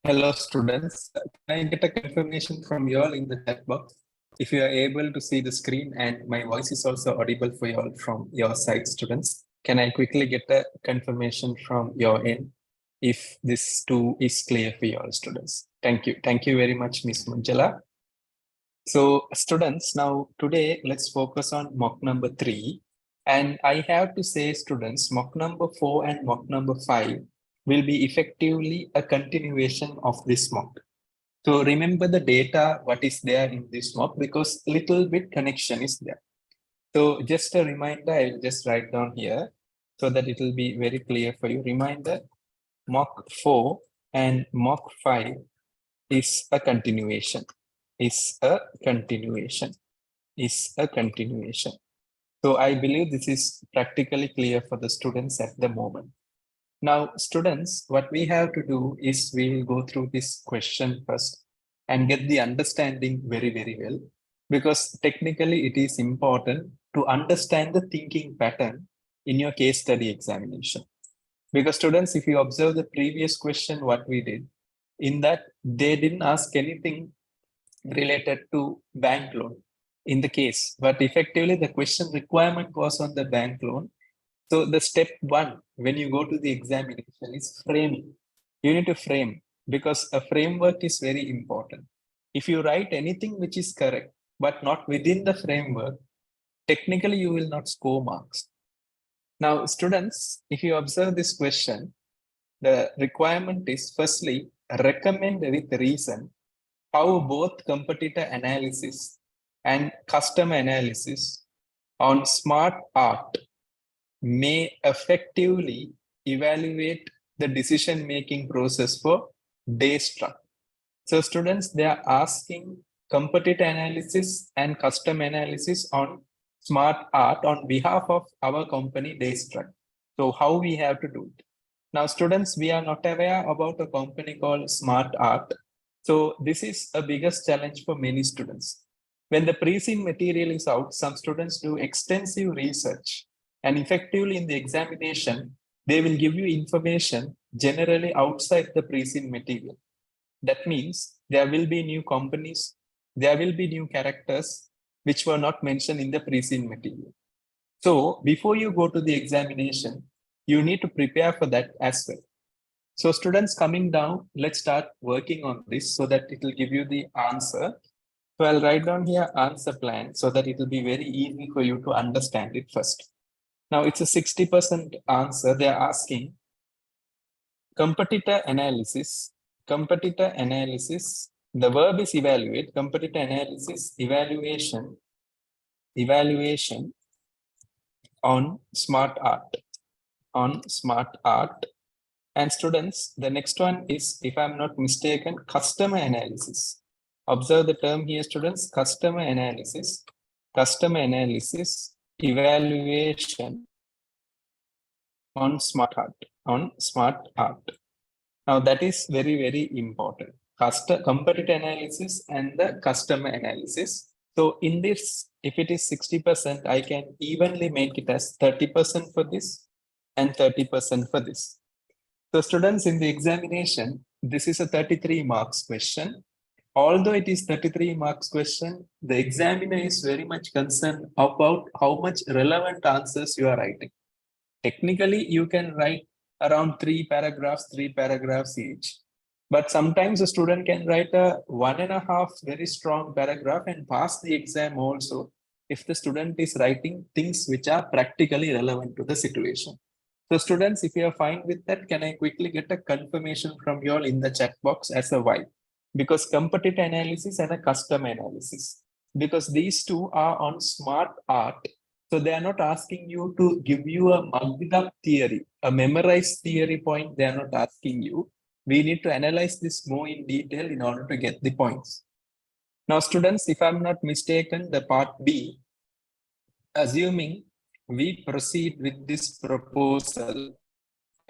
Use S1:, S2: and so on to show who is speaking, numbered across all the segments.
S1: Hello, students. Can I get a confirmation from you all in the chat box? If you are able to see the screen and my voice is also audible for you all from your side, students. Can I quickly get a confirmation from your end if this too is clear for you all, students? Thank you. Thank you very much, Ms. Manjala. So, students, now today let's focus on mock number 3. And I have to say, students, mock number 4 and mock number 5 will be effectively a continuation of this mock. So remember the data, what is there in this mock, because little bit connection is there. So just a reminder, I'll just write down here so that it will be very clear for you. Reminder, mock 4 and mock 5 is a continuation, is a continuation. So I believe this is practically clear for the students at the moment. Now, students, what we have to do is we will go through this question first and get the understanding very, very well, because technically it is important to understand the thinking pattern in your case study examination. Because students, if you observe the previous question, what we did, in that they didn't ask anything related to bank loan in the case, but effectively the question requirement was on the bank loan. So the step 1, when you go to the examination, is framing. You need to frame, because a framework is very important. If you write anything which is correct, but not within the framework, technically you will not score marks. Now, students, if you observe this question, the requirement is firstly, recommend with reason how both competitor analysis and customer analysis on smart art may effectively evaluate the decision-making process for Daistruk. So students, they are asking competitor analysis and custom analysis on smart art on behalf of our company Daistruk. So how we have to do it? Now students, we are not aware about a company called Smart Art. So this is a biggest challenge for many students. When the pre-seen material is out, some students do extensive research, and effectively in the examination, they will give you information generally outside the pre-seen material. That means there will be new companies, there will be new characters which were not mentioned in the pre-seen material. So before you go to the examination, you need to prepare for that as well. So students coming down, let's start working on this so that it will give you the answer. So I'll write down here answer plan so that it will be very easy for you to understand it first. Now it's a 60% answer. They're asking competitor analysis, the verb is evaluate, competitor analysis, evaluation on smart art, And students, the next one is, if I'm not mistaken, customer analysis. Observe the term here, students, customer analysis, evaluation on smart art. Now that is very, very important. Competitor analysis and the customer analysis. So in this, if it is 60%, I can evenly make it as 30% for this and 30% for this. So students, in the examination, this is a 33 marks question. Although it is 33 marks question, the examiner is very much concerned about how much relevant answers you are writing. Technically, you can write around 3 paragraphs each. But sometimes a student can write a 1.5 very strong paragraph and pass the exam also if the student is writing things which are practically relevant to the situation. So students, if you are fine with that, can I quickly get a confirmation from you all in the chat box as a why? Because competitor analysis and a custom analysis. Because these two are on smart art. So they are not asking you to give you a mugged up theory, a memorized theory point. They are not asking you. We need to analyze this more in detail in order to get the points. Now students, if I'm not mistaken, the part B, assuming we proceed with this proposal,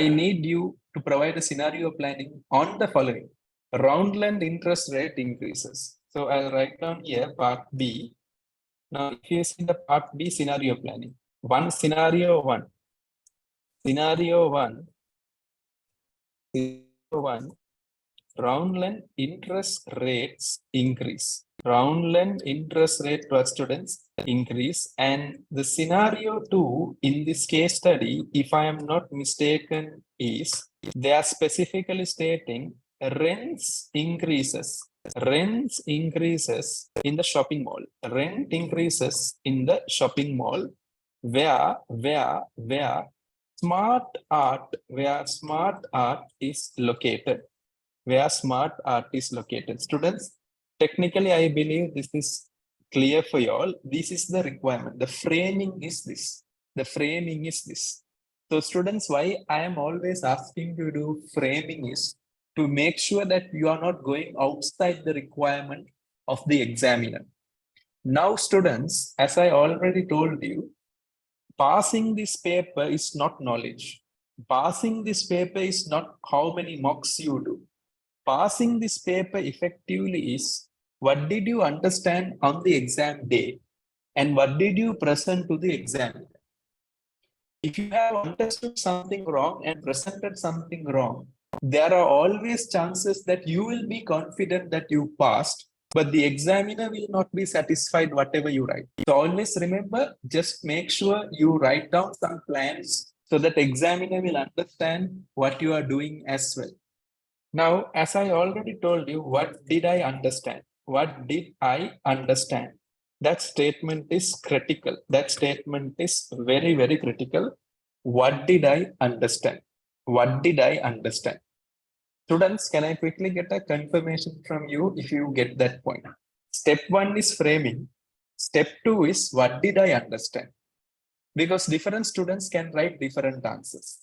S1: I need you to provide a scenario planning on the following. Roundland interest rate increases. So I'll write down here part B. Now, if you see the part B scenario planning, scenario one, Round length interest rates increase. Round length interest rate for students increase. And the scenario 2 in this case study, if I am not mistaken, is they are specifically stating rents increases. Rents increases in the shopping mall. Rent increases in the shopping mall where smart art is located. Where smart art is located. Students, technically, I believe this is clear for you all. This is the requirement. The framing is this. The framing is this. So students, why I am always asking you to do framing is to make sure that you are not going outside the requirement of the examiner. Now, students, as I already told you, passing this paper is not knowledge. Passing this paper is not how many mocks you do. Passing this paper effectively is what did you understand on the exam day and what did you present to the examiner. If you have understood something wrong and presented something wrong, there are always chances that you will be confident that you passed, but the examiner will not be satisfied whatever you write. So always remember, just make sure you write down some plans so that examiner will understand what you are doing as well. Now, as I already told you, what did I understand? What did I understand? That statement is critical. That statement is very, very critical. What did I understand? What did I understand? Students, can I quickly get a confirmation from you if you get that point? Step 1 is framing. Step 2 is what did I understand? Because different students can write different answers.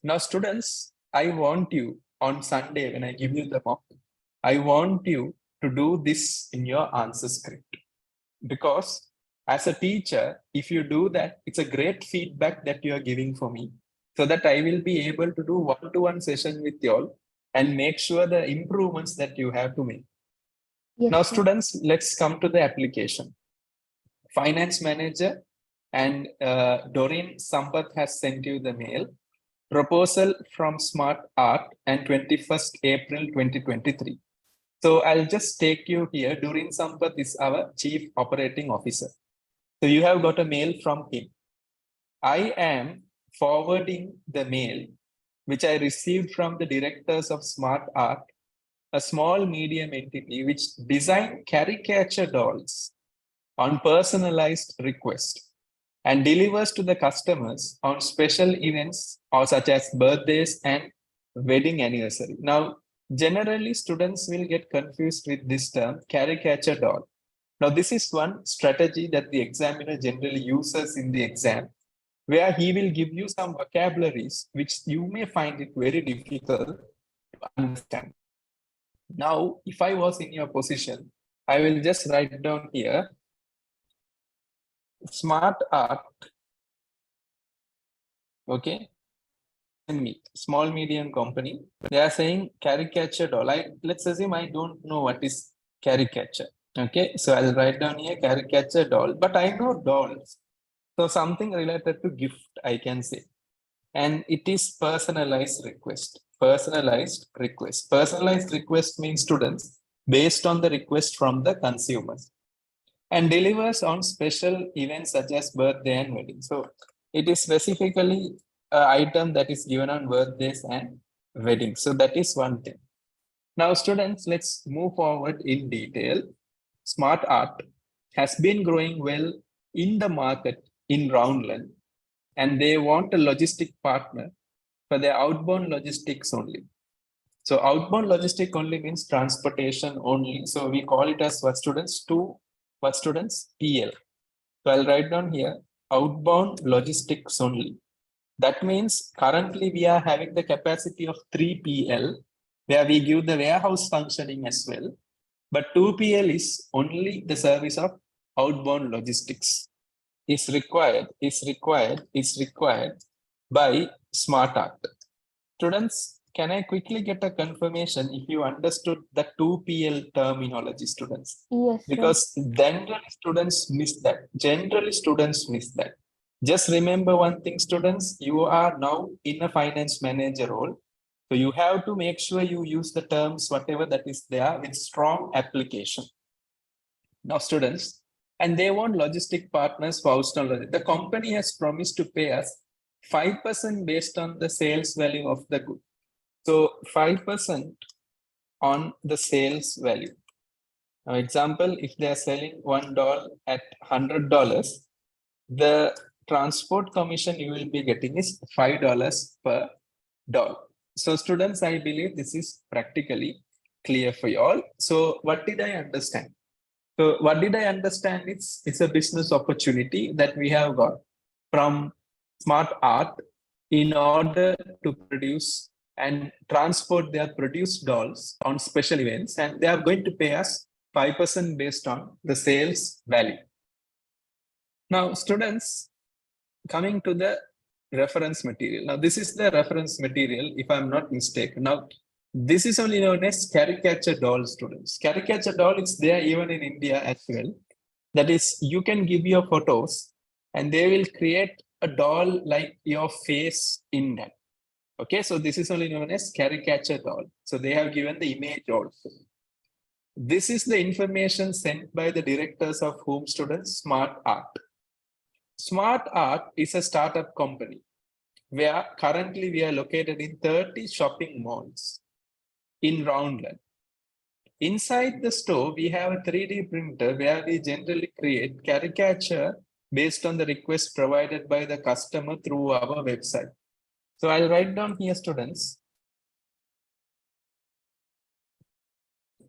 S1: Now, students, I want you on Sunday, when I give you the mock, I want you to do this in your answer script. Because as a teacher, if you do that, it's a great feedback that you are giving for me, so that I will be able to do one-to-one session with you all and make sure the improvements that you have to make.
S2: Yes,
S1: now,
S2: sir.
S1: students, let's come to the application. Finance manager and Doreen Sampath has sent you the mail. Proposal from Smart Art and 21st April 2023. So I'll just take you here. Doreen Sampath is our Chief Operating Officer. So you have got a mail from him. I am forwarding the mail which I received from the directors of Smart Art, a small medium entity which design caricature dolls on personalized request and delivers to the customers on special events or such as birthdays and wedding anniversary. Now, generally students will get confused with this term caricature doll. Now, this is one strategy that the examiner generally uses in the exam, where he will give you some vocabularies which you may find it very difficult to understand. Now, if I was in your position, I will just write down here Smart Art, okay, small medium company. They are saying caricature doll. Let's assume I don't know what is caricature. Okay, so I'll write down here caricature doll, but I know dolls. So something related to gift, I can say. And it is personalized request. Personalized request. Personalized request means students based on the request from the consumers, and delivers on special events such as birthday and wedding. So it is specifically an item that is given on birthdays and weddings. So that is one thing. Now, students, let's move forward in detail. Smart Art has been growing well in the market in Roundland, and they want a logistic partner for their outbound logistics only. So outbound logistic only means transportation only. So we call it as what students? What students? PL. So I'll write down here outbound logistics only. That means currently we are having the capacity of 3 PL, where we give the warehouse functioning as well. But 2 PL is only the service of outbound logistics. Is required by Smart Art. Students, can I quickly get a confirmation if you understood the 2PL terminology, students?
S2: Yes, sir.
S1: Because generally students miss that. Just remember one thing, students, you are now in a finance manager role. So you have to make sure you use the terms, whatever that is there, with strong application. Now, students, and they want logistic partners for outbound logistics. The company has promised to pay us 5% based on the sales value of the good. So 5% on the sales value. Now, example, if they are selling $1 at $100, the transport commission you will be getting is $5 per dollar. So students, I believe this is practically clear for you all. So what did I understand? So what did I understand? It's a business opportunity that we have got from Smart Art in order to produce and transport their produced dolls on special events, and they are going to pay us 5% based on the sales value. Now, students, coming to the reference material. Now, this is the reference material, if I'm not mistaken. Now, this is only known as caricature doll, students. Caricature doll is there even in India as well. That is, you can give your photos and they will create a doll like your face in that. Okay, so this is only known as caricature doll. So they have given the image also. This is the information sent by the directors of whom, students? Smart Art. Smart Art is a startup company where currently we are located in 30 shopping malls in Roundland. Inside the store, we have a 3D printer where we generally create caricature based on the request provided by the customer through our website. So I'll write down here, students.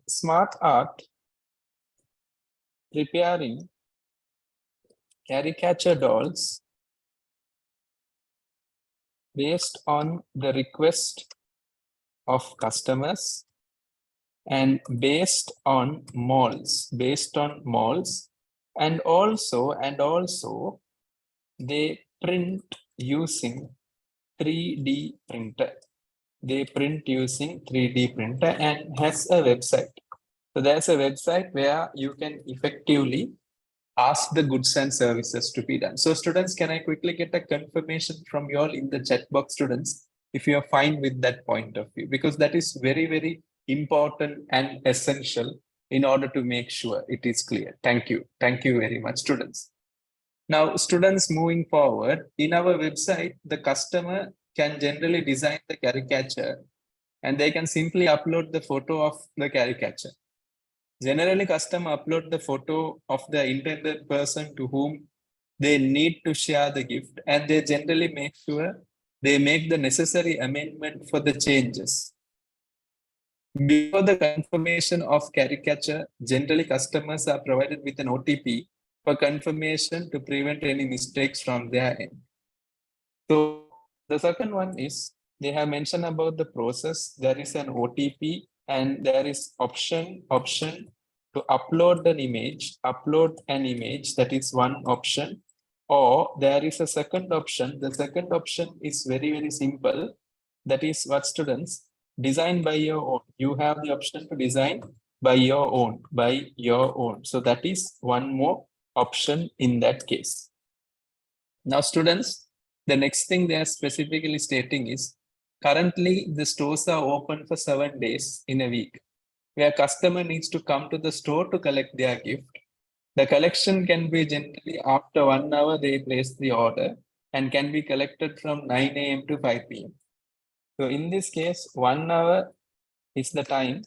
S1: Smart Art preparing caricature dolls based on the request of customers and based on malls, and also they print using 3D printer. They print using 3D printer and has a website. So there's a website where you can effectively ask the goods and services to be done. So students, can I quickly get a confirmation from you all in the chat box, students, if you are fine with that point of view, because that is very, very important and essential in order to make sure it is clear. Thank you. Thank you very much, students. Now, students, moving forward, in our website, the customer can generally design the caricature and they can simply upload the photo of the caricature. Generally, customer upload the photo of the intended person to whom they need to share the gift, and they generally make sure they make the necessary amendment for the changes. Before the confirmation of caricature, generally customers are provided with an OTP for confirmation to prevent any mistakes from their end. So the second one is they have mentioned about the process. There is an OTP and there is option to upload an image. That is one option. Or there is a second option. The second option is very, very simple. That is what, students? Design by your own. You have the option to design by your own. So that is one more option in that case. Now, students, the next thing they are specifically stating is currently the stores are open for 7 days in a week, where customer needs to come to the store to collect their gift. The collection can be generally after 1 hour they place the order and can be collected from 9 a.m. to 5 p.m. So in this case, 1 hour is the time.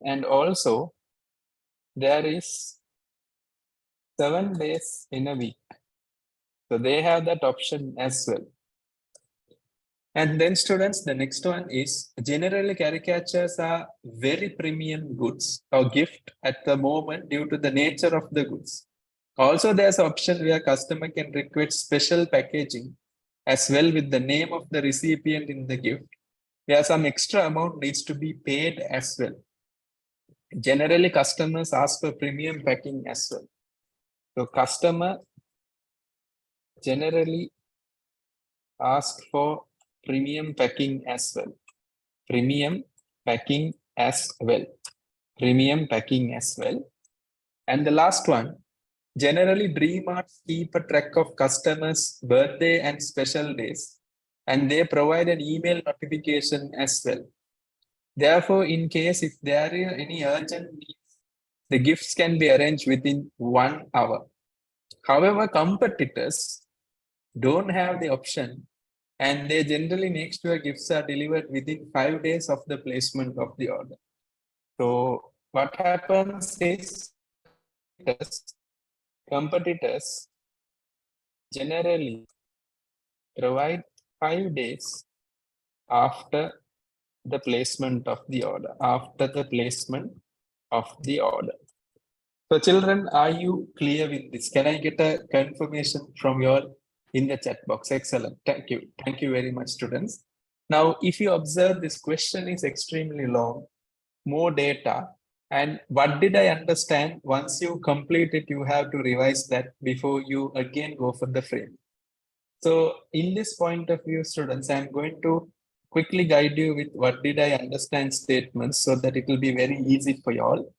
S1: And also there is 7 days in a week. So they have that option as well. And then students, the next one is generally caricatures are very premium goods or gift at the moment due to the nature of the goods. Also, there's an option where customer can request special packaging as well with the name of the recipient in the gift, where some extra amount needs to be paid as well. Generally, customers ask for premium packing as well. So customer generally ask for premium packing as well. Premium packing as well. And the last one, Generally, DreamArts keep a track of customers' birthday and special days, and they provide an email notification as well. Therefore, in case if there are any urgent needs, the gifts can be arranged within 1 hour. However, competitors don't have the option, and they generally make sure gifts are delivered within 5 days of the placement of the order. So what happens is competitors generally provide 5 days after the placement of the order, So children, are you clear with this? Can I get a confirmation from you all in the chat box? Excellent. Thank you. Thank you very much, students. Now, if you observe, this question is extremely long, more data. And what did I understand? Once you complete it, you have to revise that before you again go for the frame. So in this point of view, students, I'm going to quickly guide you with what did I understand statements so that it will be very easy for you all.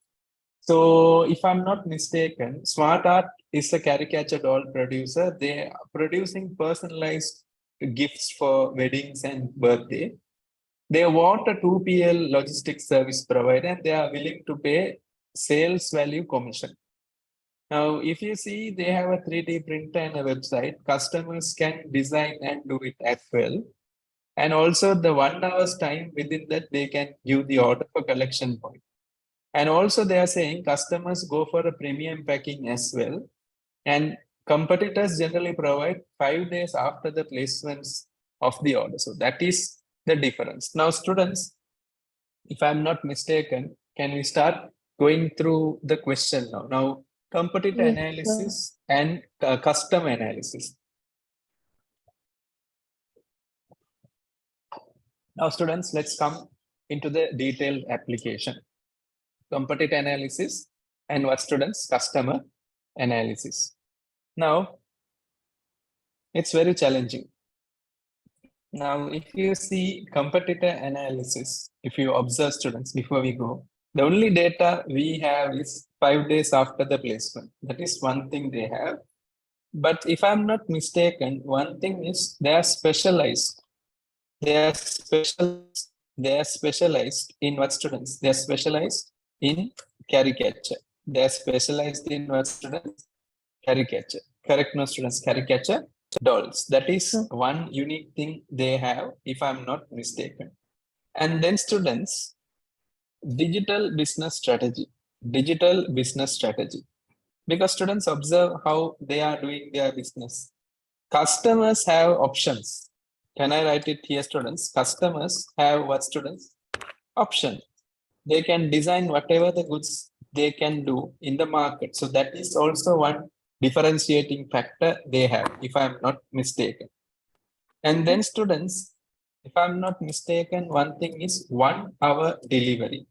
S1: So if I'm not mistaken, Smart Art is a caricature doll producer. They are producing personalized gifts for weddings and birthday. They want a 2PL logistics service provider and they are willing to pay sales value commission. Now, if you see, they have a 3D printer and a website. Customers can design and do it as well. And also the 1 hour's time within that, they can give the order for collection point. And also they are saying customers go for a premium packing as well. And competitors generally provide 5 days after the placements of the order. So that is the difference. Now, students, if I'm not mistaken, can we start going through the question now? Now, competitor
S2: Yes,
S1: analysis and custom analysis. Now, students, let's come into the detailed application. Competitor analysis and what, students? Customer analysis. Now, it's very challenging. Now, if you see competitor analysis, if you observe, students, before we go, the only data we have is 5 days after the placement. That is one thing they have. But if I'm not mistaken, one thing is they are specialized. They are specialized in what, students? They are specialized in caricature. They are specialized in what, students? Caricature. Correct, no, students? Caricature dolls. That is one unique thing they have, if I'm not mistaken. And then, students, digital business strategy. Digital business strategy. Because students observe how they are doing their business. Customers have options. Can I write it here, students? Customers have what, students? Option. They can design whatever the goods they can do in the market. So that is also one differentiating factor they have, if I'm not mistaken. And then, students, if I'm not mistaken, one thing is 1 hour delivery.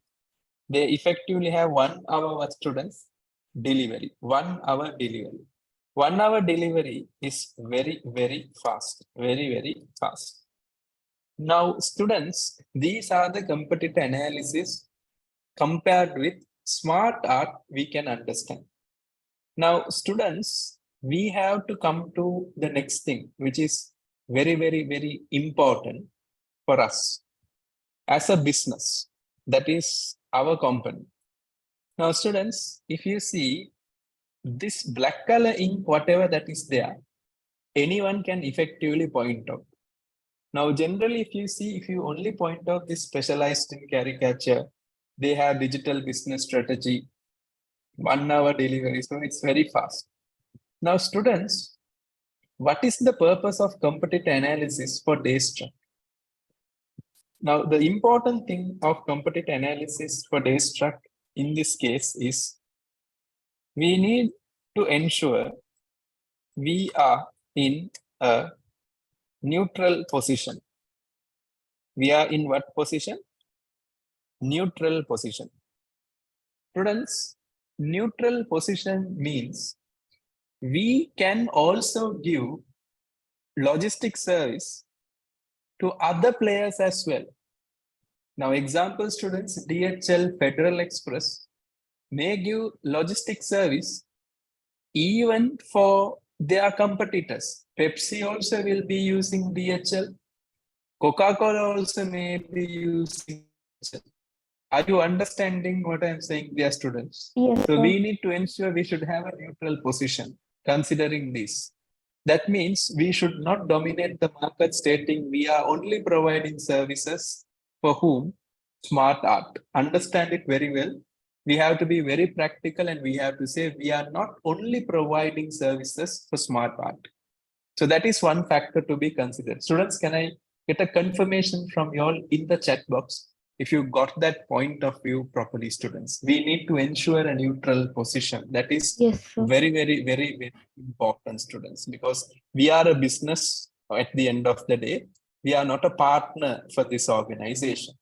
S1: They effectively have 1 hour what, students? Delivery. 1 hour delivery. 1 hour delivery is very, very fast. Very, very fast. Now, students, these are the competitor analysis compared with Smart Art we can understand. Now, students, we have to come to the next thing, which is very, very, very important for us as a business. That is our company. Now, students, if you see this black color ink, whatever that is there, anyone can effectively point out. Now, generally, if you see, if you only point out this specialized in caricature, they have digital business strategy, 1 hour delivery. So it's very fast. Now, students, what is the purpose of competitor analysis for Daistruk? Now, the important thing of competitor analysis for Daistruk in this case is we need to ensure we are in a neutral position. We are in what position? Neutral position. Students, neutral position means we can also give logistic service to other players as well. Now, example, students, DHL Federal Express may give logistic service even for their competitors. Pepsi also will be using DHL. Coca-Cola also may be using DHL. Are you understanding what I'm saying, dear students?
S2: Yes,
S1: So
S2: sir.
S1: we need to ensure we should have a neutral position considering this. That means we should not dominate the market stating we are only providing services for whom smart art. Understand it very well. We have to be very practical and we have to say we are not only providing services for smart art. So that is one factor to be considered. Students, can I get a confirmation from you all in the chat box? If you got that point of view properly, students, we need to ensure a neutral position. That is
S2: Yes, sir.
S1: very, very, very, very important, students, because we are a business at the end of the day. We are not a partner for this organization.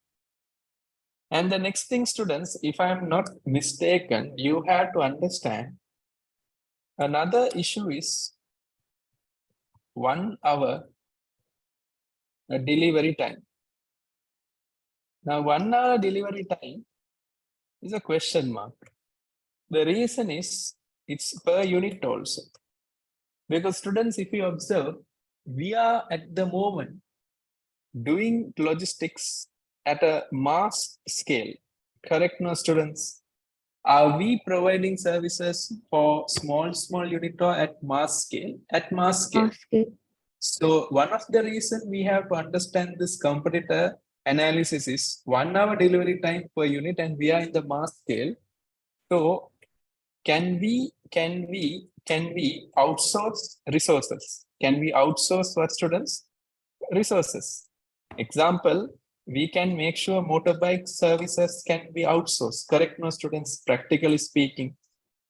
S1: And the next thing, students, if I'm not mistaken, you have to understand another issue is 1 hour delivery time. Now, 1 hour delivery time is a question mark. The reason is it's per unit also. Because students, if you observe, we are at the moment doing logistics at a mass scale. Correct, no, students? Are we providing services for small unit or at mass scale? At mass scale.
S2: Ask it.
S1: So one of the reason we have to understand this competitor analysis is 1 hour delivery time per unit and we are in the mass scale. So can we outsource resources? Can we outsource for students? Resources. Example, we can make sure motorbike services can be outsourced. Correct, no, students, practically speaking.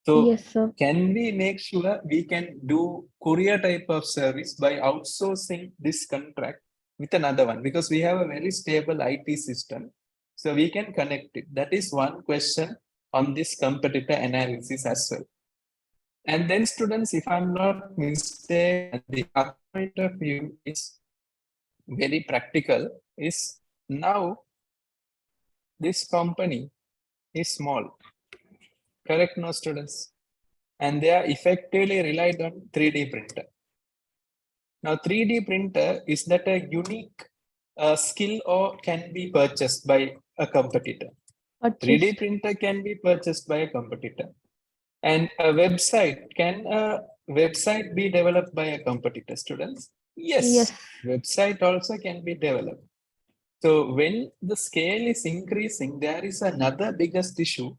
S1: So
S2: Yes, sir.
S1: can we make sure we can do courier type of service by outsourcing this contract with another one? Because we have a very stable IT system. So we can connect it. That is one question on this competitor analysis as well. And then students, if I'm not mistaken, the other point of view is very practical is now this company is small. Correct, no, students? And they are effectively relied on 3D printer. Now, 3D printer, is that a unique skill or can be purchased by a competitor? 3D
S2: Purchased.
S1: printer can be purchased by a competitor. And a website, can a website be developed by a competitor, students?
S2: Yes.
S1: Yes, website also can be developed. So when the scale is increasing, there is another biggest issue.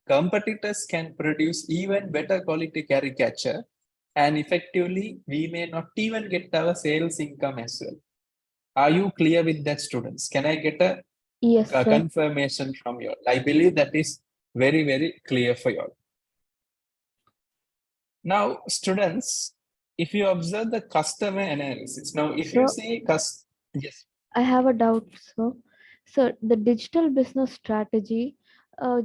S1: Competitors can produce even better quality caricature and effectively we may not even get our sales income as well. Are you clear with that, students? Can I get a
S2: Yes, sir.
S1: confirmation from you all? I believe that is very, very clear for you all. Now, students, if you observe the customer analysis, now if you
S2: Sir,
S1: see, yes,
S2: I have a doubt, sir. So the digital business strategy,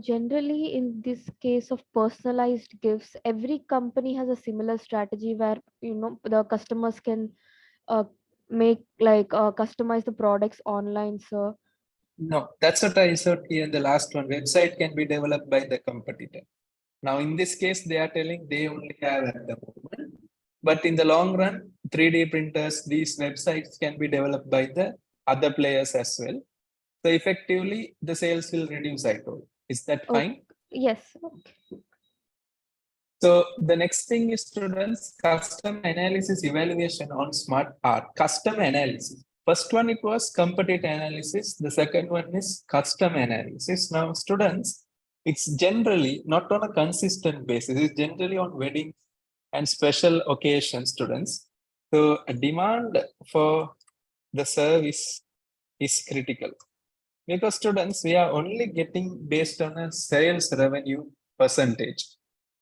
S2: generally in this case of personalized gifts, every company has a similar strategy where the customers can make customize the products online, sir.
S1: no, that's what I said here in the last one. Website can be developed by the competitor. Now, in this case, they are telling they only have at the moment. But in the long run, 3D printers, these websites can be developed by the other players as well. So effectively, the sales will reduce, I told. Is that
S2: Oh,
S1: fine?
S2: yes.
S1: So the next thing is, students, custom analysis evaluation on smart art. Custom analysis. First one, it was competitor analysis. The second one is custom analysis. Now, students, it's generally not on a consistent basis. It's generally on weddings and special occasions, students. So a demand for the service is critical. Because students, we are only getting based on a sales revenue percentage.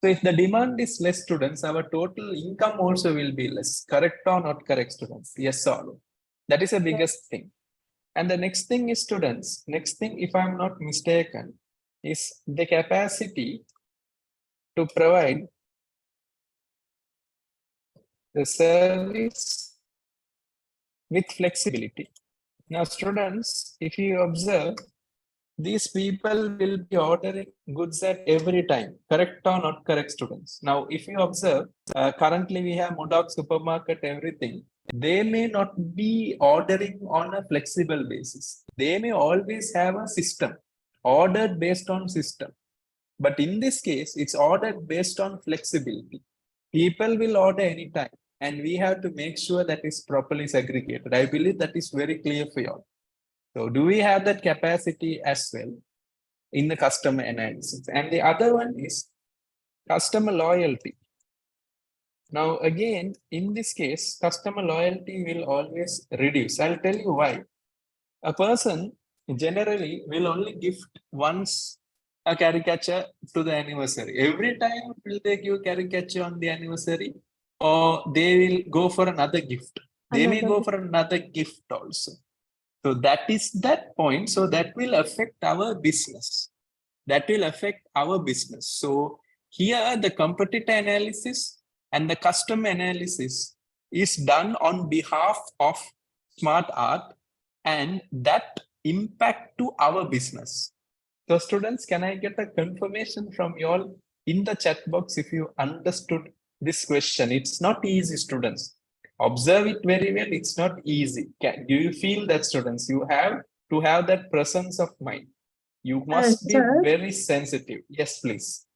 S1: So if the demand is less, students, our total income also will be less. Correct or not correct, students? Yes or no? That is the biggest thing. And the next thing is, students, next thing, if I'm not mistaken, is the capacity to provide the service with flexibility. Now, students, if you observe, these people will be ordering goods at every time. Correct or not correct, students? Now, if you observe, currently we have Murdoch supermarket, everything. They may not be ordering on a flexible basis. They may always have a system ordered based on system. But in this case, it's ordered based on flexibility. People will order anytime, and we have to make sure that is properly segregated. I believe that is very clear for you all. So do we have that capacity as well in the customer analysis? And the other one is customer loyalty. Now, again, in this case, customer loyalty will always reduce. I'll tell you why. A person generally will only gift once a caricature to the anniversary. Every time will they give caricature on the anniversary, or they will go for another gift. They may go for another gift also. So that is that point. So that will affect our business. That will affect our business. So here the competitor analysis and the customer analysis is done on behalf of smart art, and that impact to our business. So students, can I get a confirmation from you all in the chat box if you understood this question? It's not easy, students. Observe it very well. It's not easy. Do you feel that, students? You have to have that presence of mind. You must be very sensitive. Yes, please.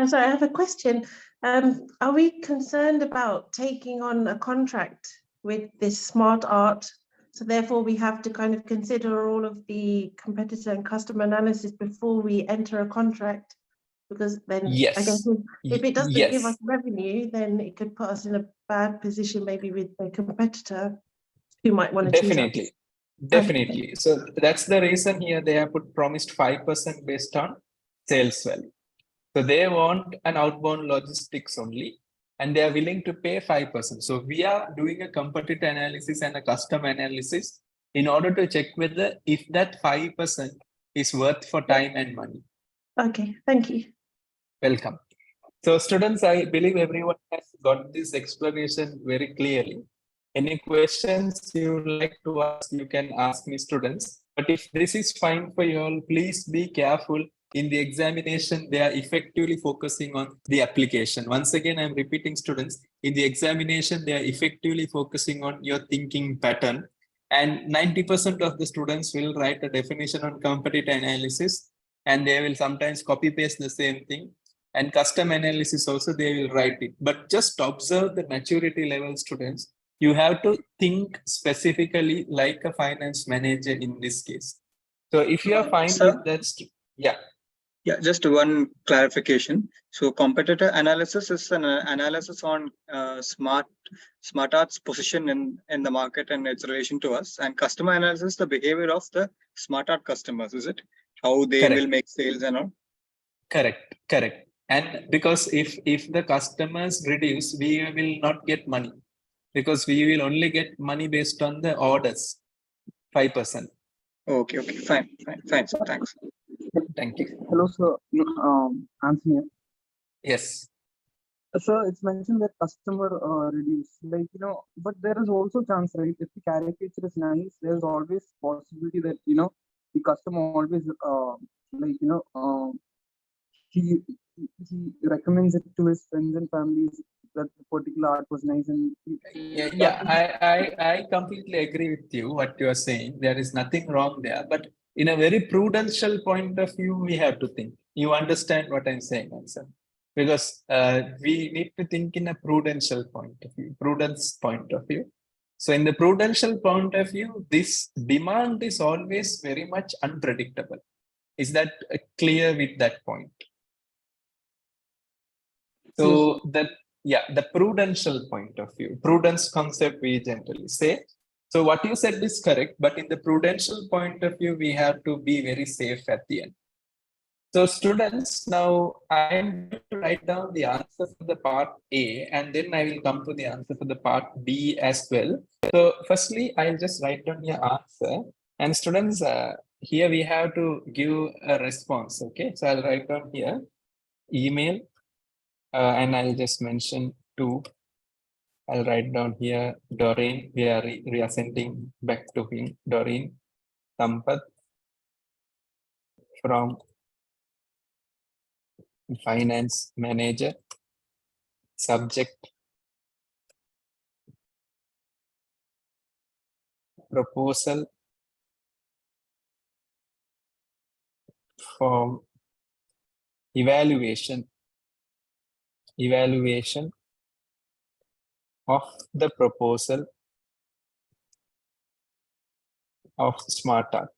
S3: So I have a question. Are we concerned about taking on a contract with this smart art? So therefore we have to kind of consider all of the competitor and customer analysis before we enter a contract, because then
S1: yes.
S3: I guess if it doesn't give us
S1: Yes.
S3: revenue, then it could put us in a bad position maybe with a competitor who might want to choose us.
S1: Definitely. Definitely. So that's the reason here they have put promised 5% based on sales value. So they want an outbound logistics only, and they are willing to pay 5%. So we are doing a competitor analysis and a custom analysis in order to check whether if that 5% is worth for time and money.
S3: Okay, thank you.
S1: Welcome. So students, I believe everyone has got this explanation very clearly. Any questions you like to ask, you can ask me, students. But if this is fine for you all, please be careful. In the examination, they are effectively focusing on the application. Once again, I'm repeating, students, in the examination, they are effectively focusing on your thinking pattern. And 90% of the students will write a definition on competitor analysis, and they will sometimes copy paste the same thing. And custom analysis also, they will write it. But just observe the maturity level, students. You have to think specifically like a finance manager in this case. So if you are fine with that, yeah.
S4: Yeah, just one clarification. So competitor analysis is an analysis on smart art's position in the market and its relation to us. And customer analysis, the behavior of the smart art customers, is it? How they will make sales and all?
S1: Correct, correct. And because if the customers reduce, we will not get money, because we will only get money based on the orders, 5%.
S4: Okay, fine. So thanks.
S1: Thank you.
S5: Hello, sir. Anthony here.
S1: Yes.
S5: Sir, it's mentioned that customer reduce, but there is also chance, right? If the caricature is nice, there's always possibility that the customer always he recommends it to his friends and families that the particular art was nice. And
S1: I completely agree with you what you are saying. There is nothing wrong there, but in a very prudential point of view, we have to think. You understand what I'm saying, sir? Because we need to think in a prudential point of view, prudence point of view. So in the prudential point of view, this demand is always very much unpredictable. Is that clear with that point? So the prudential point of view, prudence concept we generally say. So what you said is correct, but in the prudential point of view, we have to be very safe at the end. So students, now I'm going to write down the answer for the part A, and then I will come to the answer for the part B as well. So firstly, I'll just write down your answer. And students, here we have to give a response, okay? So I'll write down here, email, and I'll just mention to, I'll write down here, Doreen, we are sending back to him, Doreen, Sampath, from finance manager, subject, proposal, form, evaluation of the proposal of smart art,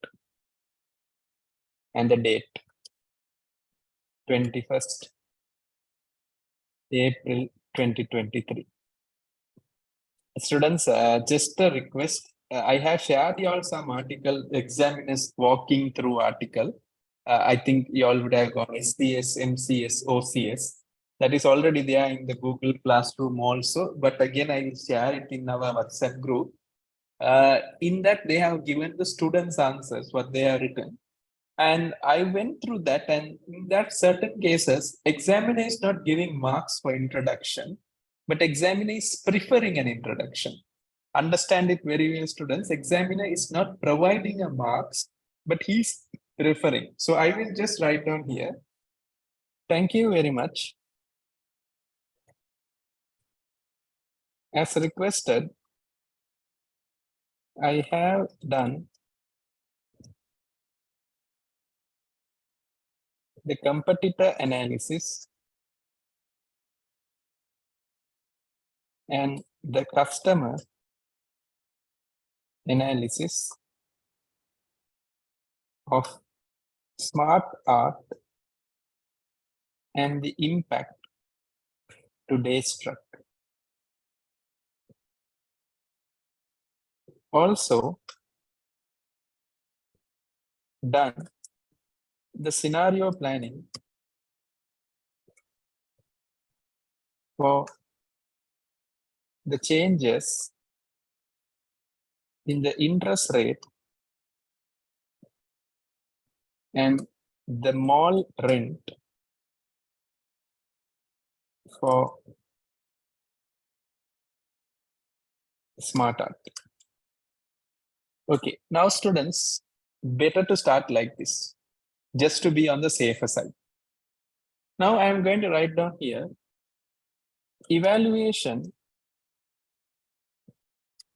S1: and the date 21st April 2023. Students, just a request. I have shared you all some article, examiners walking through article. I think you all would have gone SDS, MCS, OCS. That is already there in the Google Classroom also. But again, I will share it in our WhatsApp group. In that, they have given the students' answers, what they have written. And I went through that, and in that certain cases, examiner is not giving marks for introduction, but examiner is preferring an introduction. Understand it very well, students. Examiner is not providing a marks, but he's preferring. So I will just write down here. Thank you very much. As requested, I have done the competitor analysis and the customer analysis of smart art and the impact to Daistruk. Also done the scenario planning for the changes in the interest rate and the mall rent for smart art. Okay, now students, better to start like this, just to be on the safer side. Now I am going to write down here, evaluation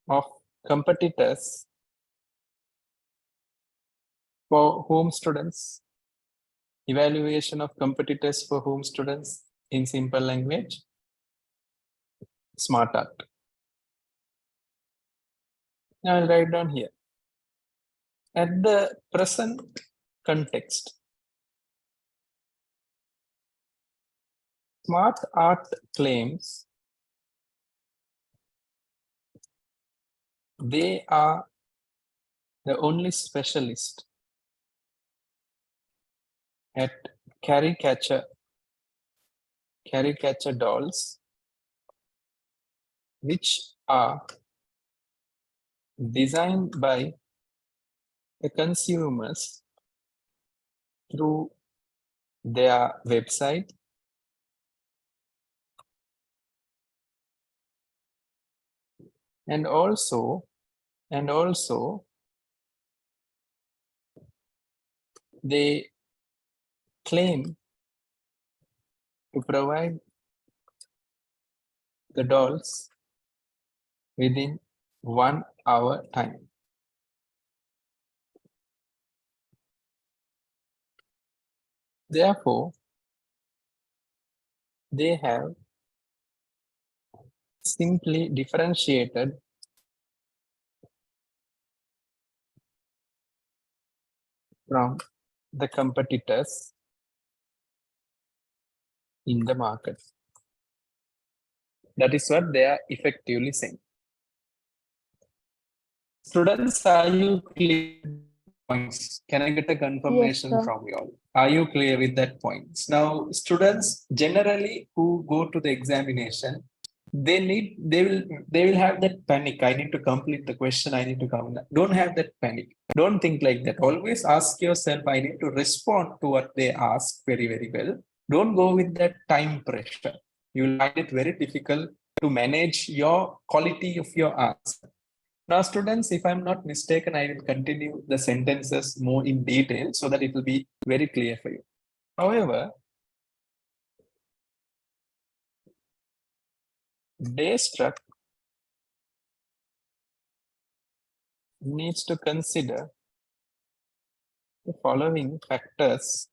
S1: of competitors for whom students, evaluation of competitors for whom students, in simple language, smart art. Now I'll write down here. At the present context, smart art claims they are the only specialist at caricature dolls, which are designed by the consumers through their website and also they claim to provide the dolls within 1 hour time. Therefore, they have simply differentiated from the competitors in the market. That is what they are effectively saying. Students, are you clear with points? Can I get a confirmation
S2: sir.
S1: from you all? Are you clear with that points? Now, students generally who go to the examination, they will have that panic. I need to complete the question. I need to come. Don't have that panic. Don't think like that. Always ask yourself, I need to respond to what they ask very, very well. Don't go with that time pressure. You will find it very difficult to manage your quality of your answer. Now, students, if I'm not mistaken, I will continue the sentences more in detail so that it will be very clear for you. However, Daistruk needs to consider the following factors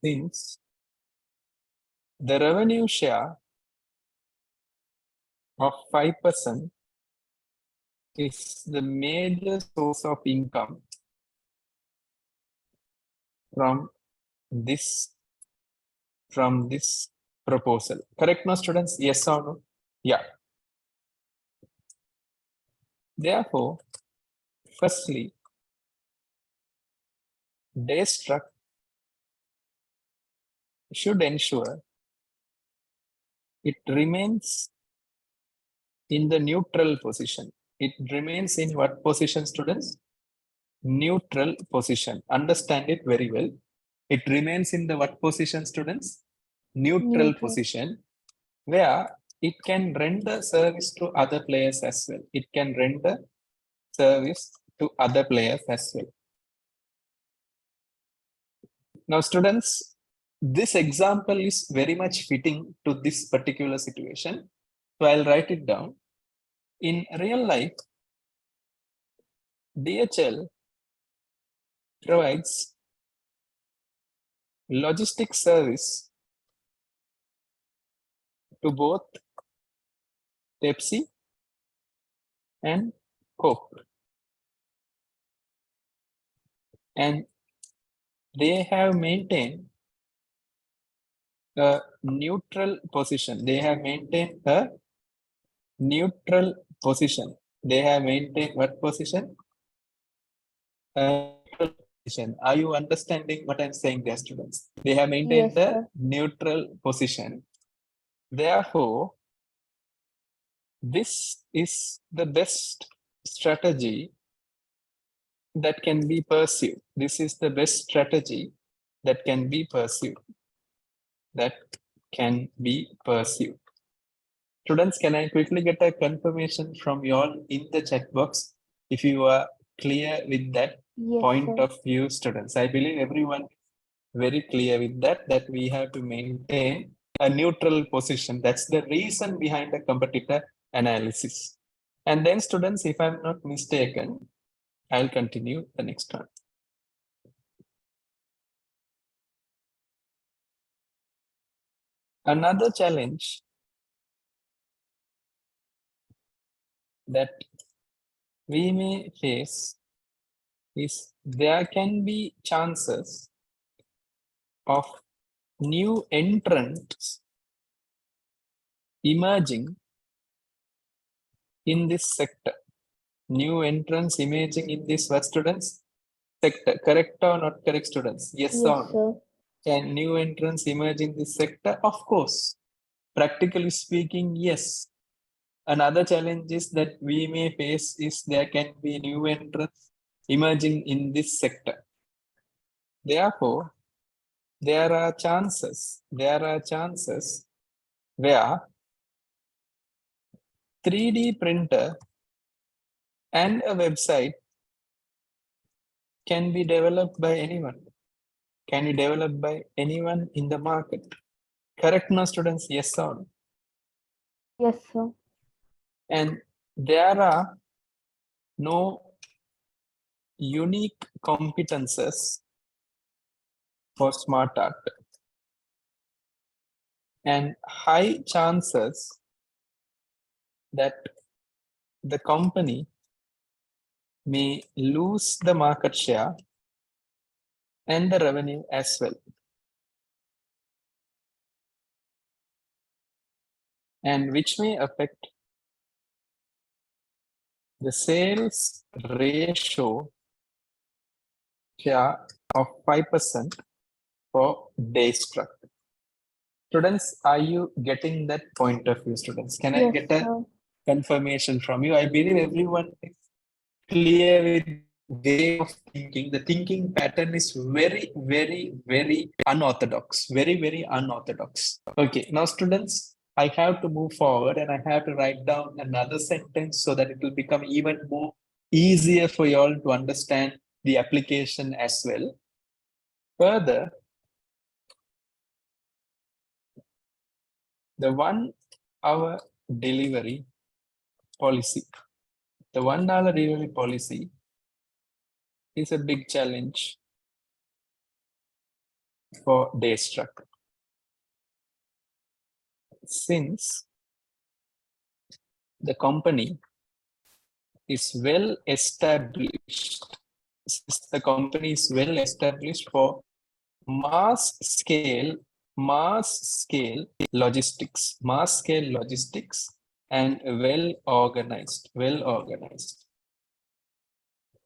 S1: since the revenue share of 5% is the major source of income from this proposal. Correct now, students? Yes or no? Yeah. Therefore, firstly, Daistruk should ensure it remains in the neutral position. It remains in what position, students? Neutral position. Understand it very well. It remains in the what position, students? Neutral position, where it can render service to other players as well. It can render service to other players as well. Now, students, this example is very much fitting to this particular situation. So I'll write it down. In real life, DHL provides logistic service to both Pepsi and Coke. And they have maintained a neutral position. They have maintained a neutral position. They have maintained what position? A neutral position. Are you understanding what I'm saying there, students? They have maintained
S2: Yes,
S1: the
S2: sir.
S1: neutral position. Therefore, this is the best strategy that can be pursued. This is the best strategy that can be pursued. That can be pursued. Students, can I quickly get a confirmation from you all in the chat box if you are clear with that
S2: Yes,
S1: point
S2: sir.
S1: of view, students? I believe everyone very clear with that we have to maintain a neutral position. That's the reason behind the competitor analysis. And then, students, if I'm not mistaken, I'll continue the next one. Another challenge that we may face is there can be chances of new entrants emerging in this sector. New entrants emerging in this what, students? Sector. Correct or not correct, students? Yes or
S2: Yes,
S1: no?
S2: sir.
S1: Can new entrants emerge in this sector? Of course. Practically speaking, yes. Another challenge is that we may face is there can be new entrants emerging in this sector. Therefore, there are chances where 3D printer and a website can be developed by anyone. Can be developed by anyone in the market. Correct now, students? Yes or no?
S2: Yes, sir.
S1: And there are no unique competences for smart art and high chances that the company may lose the market share and the revenue as well. And which may affect the sales ratio share of 5% for Daistruk. Students, are you getting that point of view, students? Can I
S2: Yes,
S1: get a
S2: sir.
S1: confirmation from you? I believe everyone is clear with way of thinking. The thinking pattern is very unorthodox. Very unorthodox. Okay, now students, I have to move forward and I have to write down another sentence so that it will become even more easier for you all to understand the application as well. Further, the 1 hour delivery policy. The 1 hour delivery policy is a big challenge for Daistruk. Since the company is well established, since the company is well established for mass scale logistics, and well organized.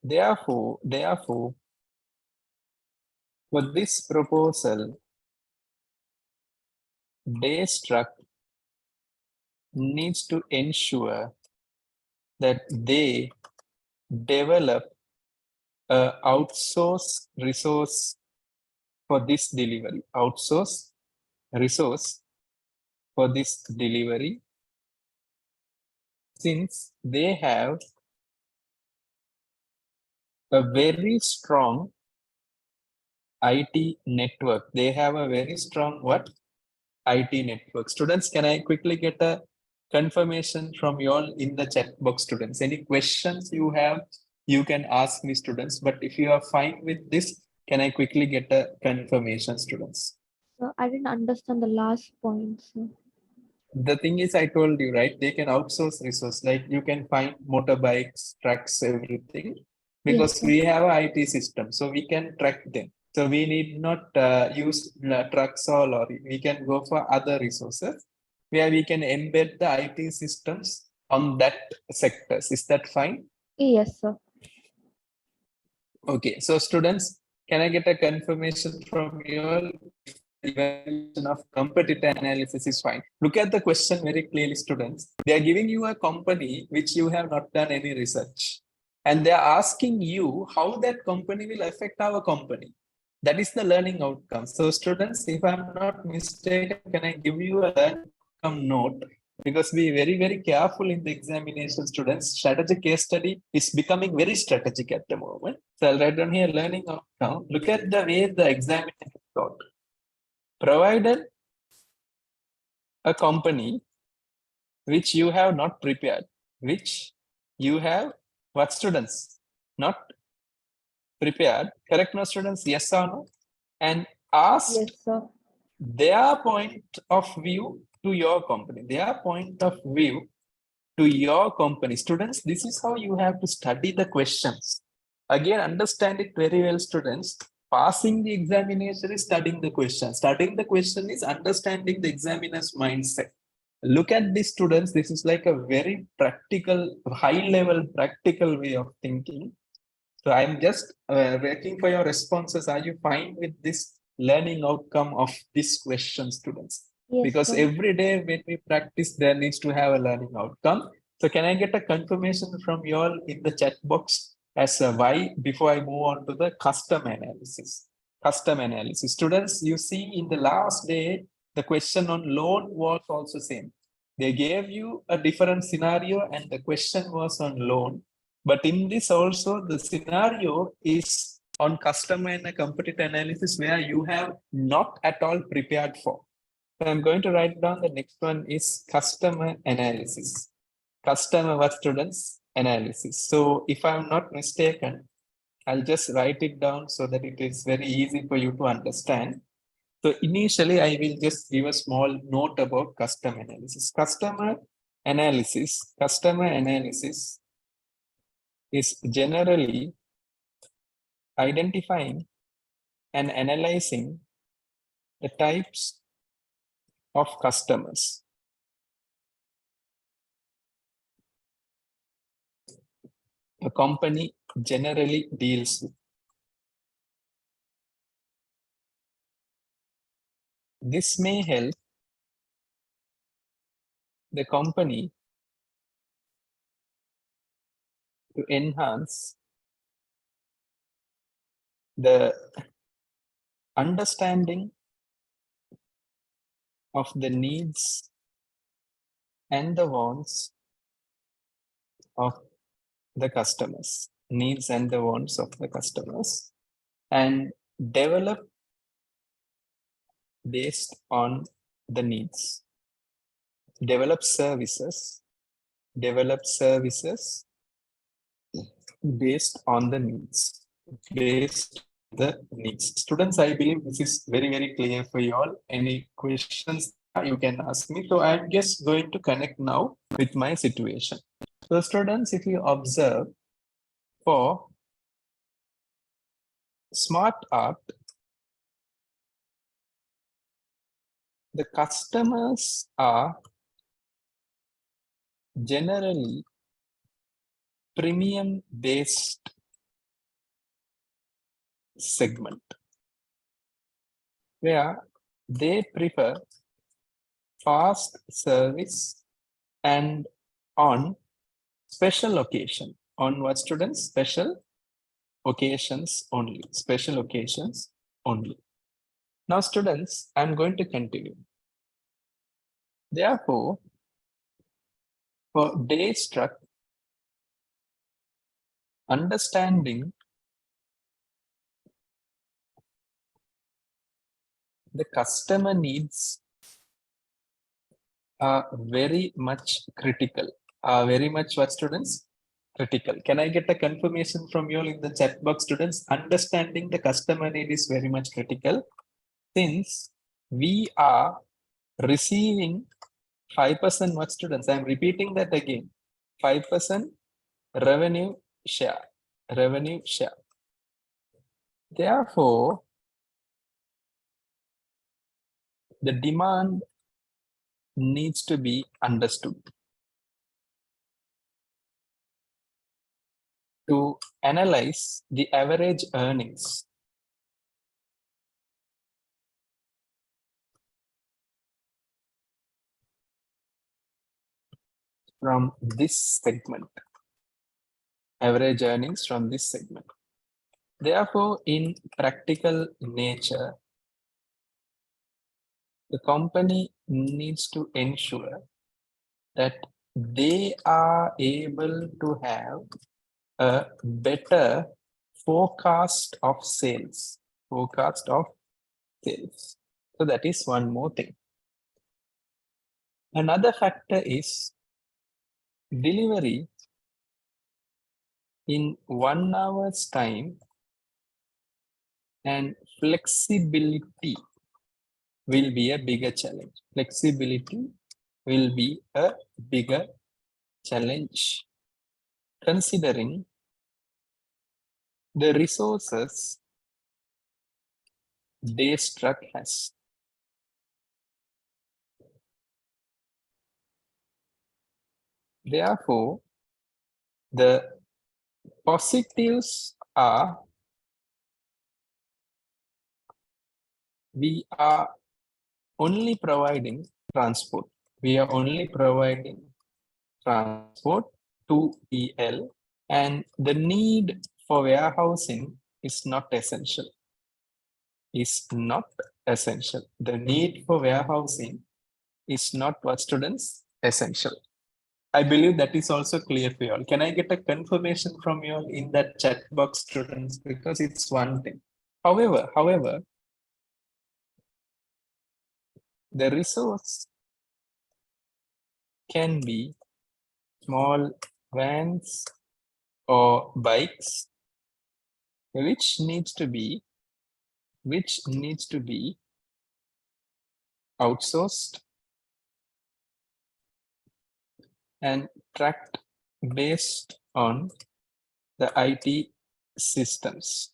S1: Therefore, for this proposal, Daistruk needs to ensure that they develop a outsource resource for this delivery. Outsource resource for this delivery, since they have a very strong IT network. They have a very strong what? IT network. Students, can I quickly get a confirmation from you all in the chat box, students? Any questions you have, you can ask me, students. But if you are fine with this, can I quickly get a confirmation, students?
S2: So I didn't understand the last point. So.
S1: The thing is, I told you, right? They can outsource resource. Like you can find motorbikes, trucks, everything, because
S2: Yes, sir.
S1: we have an IT system, so we can track them. So we need not use trucks or lorry. We can go for other resources where we can embed the IT systems on that sectors. Is that fine?
S2: Yes, sir.
S1: Okay. So students, can I get a confirmation from you all? Evaluation of competitor analysis is fine. Look at the question very clearly, students. They are giving you a company which you have not done any research. And they are asking you how that company will affect our company. That is the learning outcome. So students, if I'm not mistaken, can I give you a learning outcome note? Because be very, very careful in the examination, students. Strategic case study is becoming very strategic at the moment. So I'll write down here learning outcome. Look at the way the examiner thought. Provided a company which you have not prepared, which you have, what, students? Not prepared. Correct, no, students? Yes or no? And asked
S2: Yes, sir.
S1: their point of view to your company. Their point of view to your company. Students, this is how you have to study the questions. Again, understand it very well, students. Passing the examination is studying the question. Studying the question is understanding the examiner's mindset. Look at these students. This is like a very practical, high-level practical way of thinking. So I'm just waiting for your responses. Are you fine with this learning outcome of this question, students?
S2: Yes,
S1: Because
S2: sir.
S1: every day when we practice, there needs to have a learning outcome. So can I get a confirmation from you all in the chat box as a why before I move on to the custom analysis? Custom analysis. Students, you see in the last day, the question on loan was also same. They gave you a different scenario and the question was on loan. But in this also, the scenario is on customer and a competitor analysis where you have not at all prepared for. So I'm going to write down the next one is customer analysis. Customer what, students? Analysis. So if I'm not mistaken, I'll just write it down so that it is very easy for you to understand. So initially, I will just give a small note about customer analysis. Customer analysis is generally identifying and analyzing the types of customers a company generally deals with. This may help the company to enhance the understanding of the needs and the wants of the customers, needs and the wants of the customers, and develop based on the needs. Develop services based on the needs. Based on the needs. Students, I believe this is very, very clear for you all. Any questions you can ask me. So I'm just going to connect now with my situation. So students, if you observe for smart art, the customers are generally premium based segment where they prefer fast service and on special occasion. On what, students? Special occasions only. Special occasions only. Now students, I'm going to continue. Therefore, for Daistruk, understanding the customer needs are very much critical. Very much what, students? Critical. Can I get a confirmation from you all in the chat box, students? Understanding the customer need is very much critical since we are receiving 5% what, students? I'm repeating that again. 5% revenue share. Revenue share. Therefore, the demand needs to be understood. To analyze the average earnings from this segment. Average earnings from this segment. Therefore, in practical nature, the company needs to ensure that they are able to have a better forecast of sales. Forecast of sales. So that is one more thing. Another factor is delivery in 1 hour's time and flexibility will be a bigger challenge. Flexibility will be a bigger challenge considering the resources Daistruk has. Therefore, the positives are we are only providing transport. We are only providing transport to EL, and the need for warehousing is not essential. Is not essential. The need for warehousing is not what, students? Essential. I believe that is also clear for you all. Can I get a confirmation from you all in that chat box, students? Because it's one thing. However, the resource can be small vans or bikes, which needs to be outsourced and tracked based on the IT systems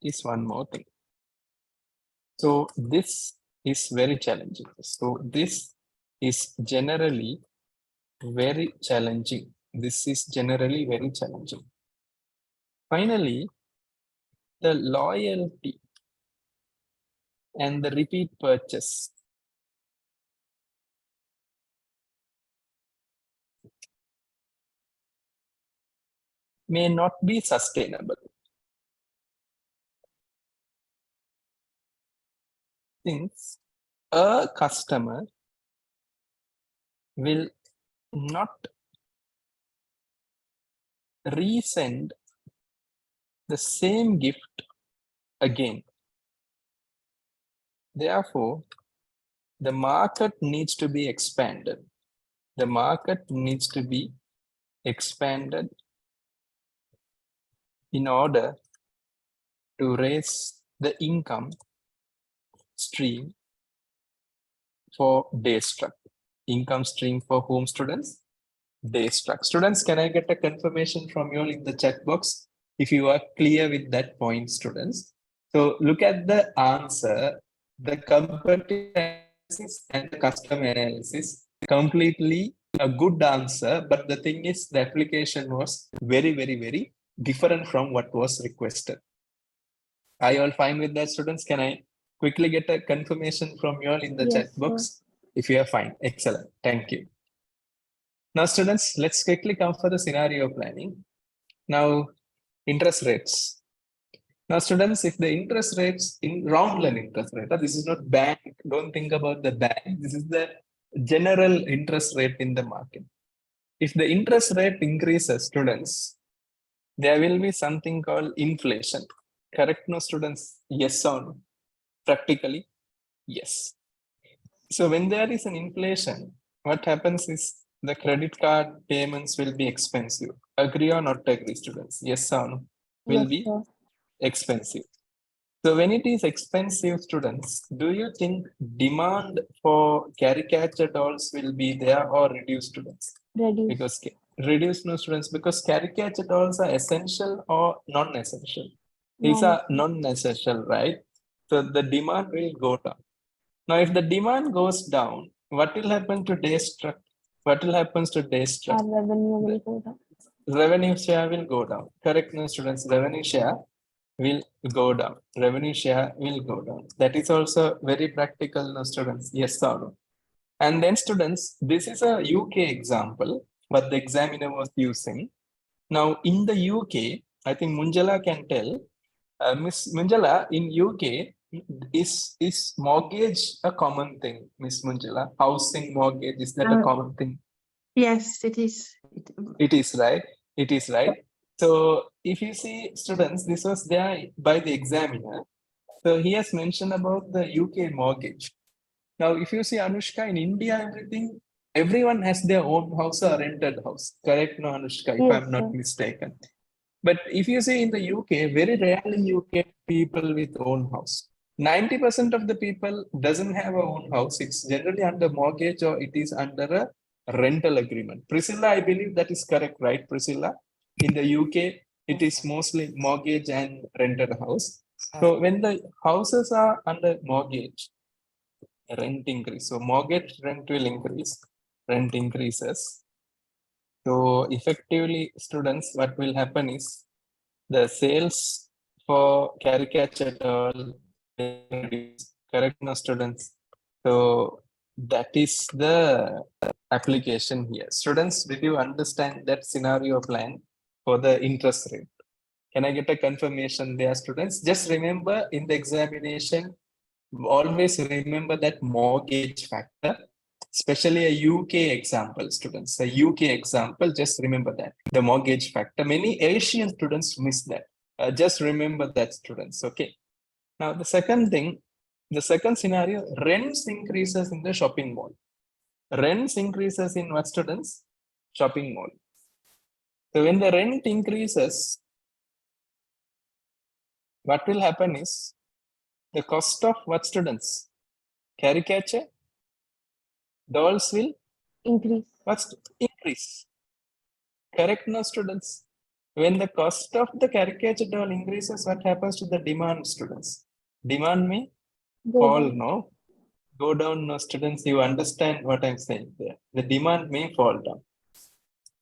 S1: is one more thing. So this is very challenging. So this is generally very challenging. This is generally very challenging. Finally, the loyalty and the repeat purchase. May not be sustainable. Since a customer will not resend the same gift again. Therefore, the market needs to be expanded. The market needs to be expanded in order to raise the income stream for Daistruk. Income stream for whom, students? Daistruk. Students, can I get a confirmation from you all in the chat box if you are clear with that point, students? So look at the answer, the competitive analysis and the customer analysis, completely a good answer, but the thing is the application was very different from what was requested. Are you all fine with that, students? Can I quickly get a confirmation from you all in the
S2: Yes,
S1: chat
S2: sir.
S1: box? If you are fine, excellent, thank you. Now, students, let's quickly come for the scenario planning. Now, interest rates. Now, students, if the interest rates in round line interest rate, this is not bank, don't think about the bank, this is the general interest rate in the market. If the interest rate increases, students, there will be something called inflation. Correct, no, students? Yes or no? Practically, yes. So when there is an inflation, what happens is the credit card payments will be expensive. Agree or not agree, students? Yes or no? Will
S2: Yes,
S1: be
S2: sir.
S1: expensive. So when it is expensive, students, do you think demand for caricature dolls will be there or reduced, students?
S2: Reduce.
S1: Because reduced, no, students, because caricature dolls are essential or non-essential. These are non-essential, right? So the demand will go down. Now, if the demand goes down, what will happen to Daistruk? What will happen to Daistruk?
S2: Our revenue will go down.
S1: Revenue share will go down. Correct, no, students? Revenue share will go down. Revenue share will go down. That is also very practical, no, students? Yes or no? And then, students, this is a UK example, what the examiner was using. Now, in the UK, I think Munjala can tell. Miss Munjala, in UK, is mortgage a common thing, Miss Munjala? Housing mortgage, is that a common thing?
S3: Yes, it is.
S1: It is, right? It is, right? So if you see, students, this was there by the examiner. So he has mentioned about the UK mortgage. Now, if you see, Anushka, in India, everyone has their own house or rented house. Correct, no, Anushka, if
S2: Yes,
S1: I'm not
S2: sir.
S1: mistaken. But if you see in the UK, very rarely you get people with own house. 90% of the people doesn't have a own house. It's generally under mortgage or it is under a rental agreement. Priscilla, I believe that is correct, right, Priscilla? In the UK, it is mostly mortgage and rented house. So when the houses are under mortgage, rent increase. So mortgage rent will increase, rent increases. So effectively, students, what will happen is the sales for caricature doll will reduce. Correct, no, students? So that is the application here. Students, did you understand that scenario plan for the interest rate? Can I get a confirmation there, students? Just remember in the examination, always remember that mortgage factor, especially a UK example, students. A UK example, just remember that. The mortgage factor. Many Asian students miss that. Just remember that, students. Okay. Now, the second thing, the second scenario, rents increases in the shopping mall. Rents increases in what, students? Shopping mall. So when the rent increases, what will happen is the cost of what, students? Caricature dolls will
S2: Increase.
S1: what's increase. Correct, no, students? When the cost of the caricature doll increases, what happens to the demand, students? Demand may
S2: Go
S1: fall,
S2: down.
S1: no? Go down, no, students? You understand what I'm saying there. The demand may fall down.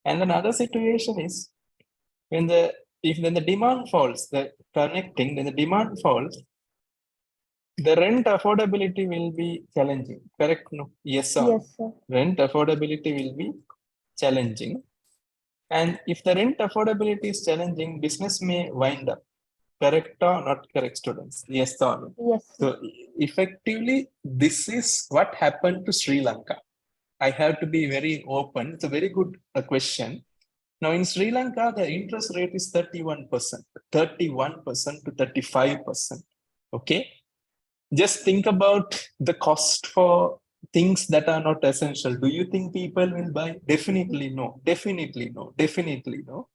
S1: And another situation is when the demand falls, then the demand falls, the rent affordability will be challenging. Correct, no? Yes or no?
S2: Yes, sir.
S1: Rent affordability will be challenging. And if the rent affordability is challenging, business may wind up. Correct or not correct, students? Yes or no?
S2: Yes, sir.
S1: So effectively, this is what happened to Sri Lanka. I have to be very open. It's a very good question. Now in Sri Lanka, the interest rate is 31%, 31% to 35%. Okay. Just think about the cost for things that are not essential. Do you think people will buy? Definitely no, definitely no, definitely no.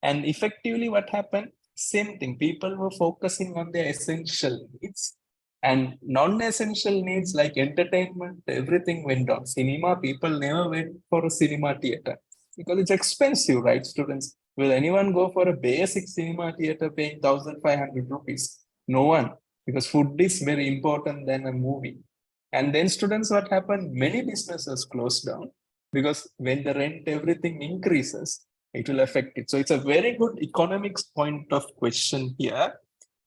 S1: And effectively what happened? Same thing. People were focusing on their essential needs, and non-essential needs like entertainment, everything went down. Cinema, people never went for a cinema theater because it's expensive, right, students? Will anyone go for a basic cinema theater paying 1,500 rupees? No one, because food is very important than a movie. And then students, what happened? Many businesses closed down because when the rent, everything increases, it will affect it. So it's a very good economics point of question here.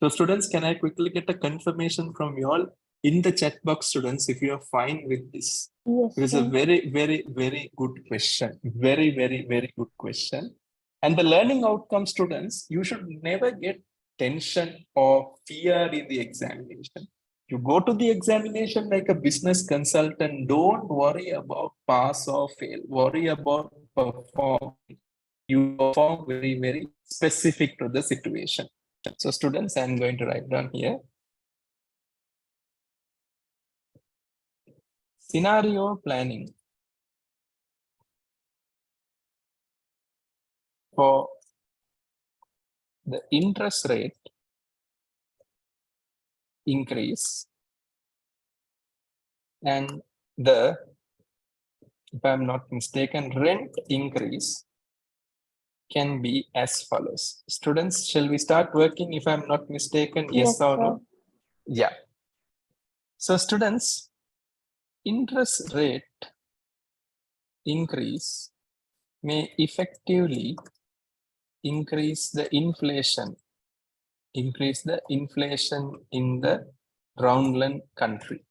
S1: So students, can I quickly get a confirmation from you all in the chat box, students, if you are fine with this?
S2: Yes,
S1: It's a
S2: sir.
S1: very, very, very good question. Very, very, very good question. And the learning outcome, students, you should never get tension or fear in the examination. You go to the examination like a business consultant. Don't worry about pass or fail. Worry about perform. You perform very, very specific to the situation. So students, I'm going to write down here. Scenario planning for the interest rate increase and the, if I'm not mistaken, rent increase can be as follows. Students, shall we start working if I'm not mistaken? Yes,
S2: Yes,
S1: or
S2: sir.
S1: no? Yeah. So students, interest rate increase may effectively increase the inflation in the Roundland country,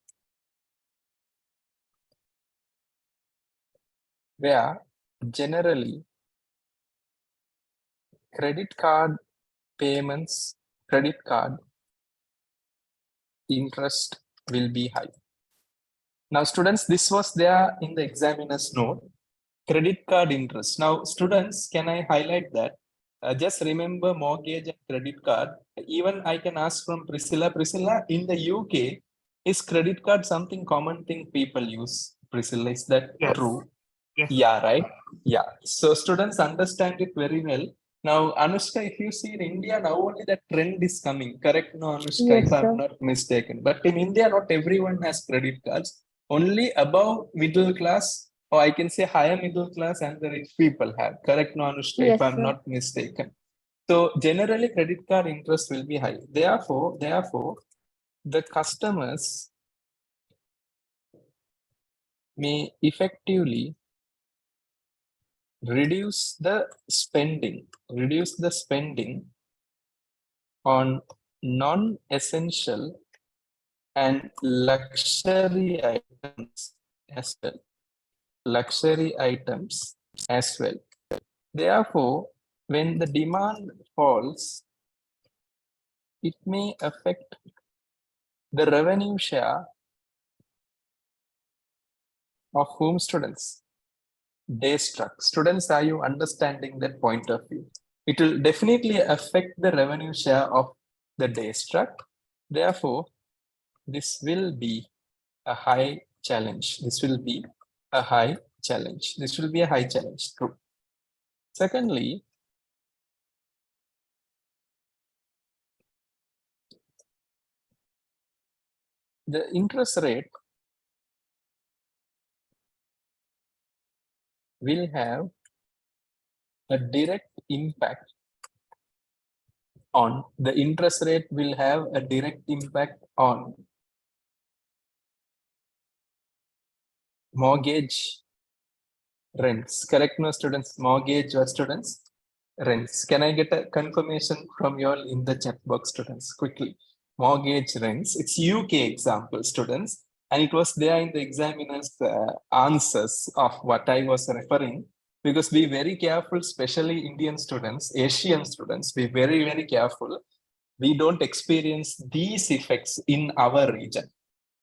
S1: where generally credit card payments, credit card interest will be high. Now students, this was there in the examiner's note, credit card interest. Now students, can I highlight that? Just remember mortgage and credit card. Even I can ask from Priscilla. Priscilla, in the UK, is credit card something common thing people use? Priscilla, is that
S6: Yes.
S1: true?
S6: Yes.
S1: Yeah, right? Yeah. So students understand it very well. Now, Anushka, if you see in India, now only that trend is coming. Correct, no, Anushka,
S2: Yes,
S1: if I'm
S2: sir.
S1: not mistaken. But in India, not everyone has credit cards. Only above middle class, or I can say higher middle class, and the rich people have. Correct, no, Anushka,
S2: Yes,
S1: if I'm
S2: sir.
S1: not mistaken. So generally, credit card interest will be high. Therefore, the customers may effectively reduce the spending on non-essential and luxury items as well. Therefore, when the demand falls, it may affect the revenue share of whom, students? Daistruk. Students, are you understanding that point of view? It will definitely affect the revenue share of the Daistruk. Therefore, this will be a high challenge. True. Secondly, the interest rate will have a direct impact on mortgage rents. Correct, no, students? Mortgage or students? Rents. Can I get a confirmation from you all in the chat box, students? Quickly. Mortgage rents. It's UK example, students. And it was there in the examiner's answers of what I was referring. Because be very careful, especially Indian students, Asian students, be very, very careful. We don't experience these effects in our region.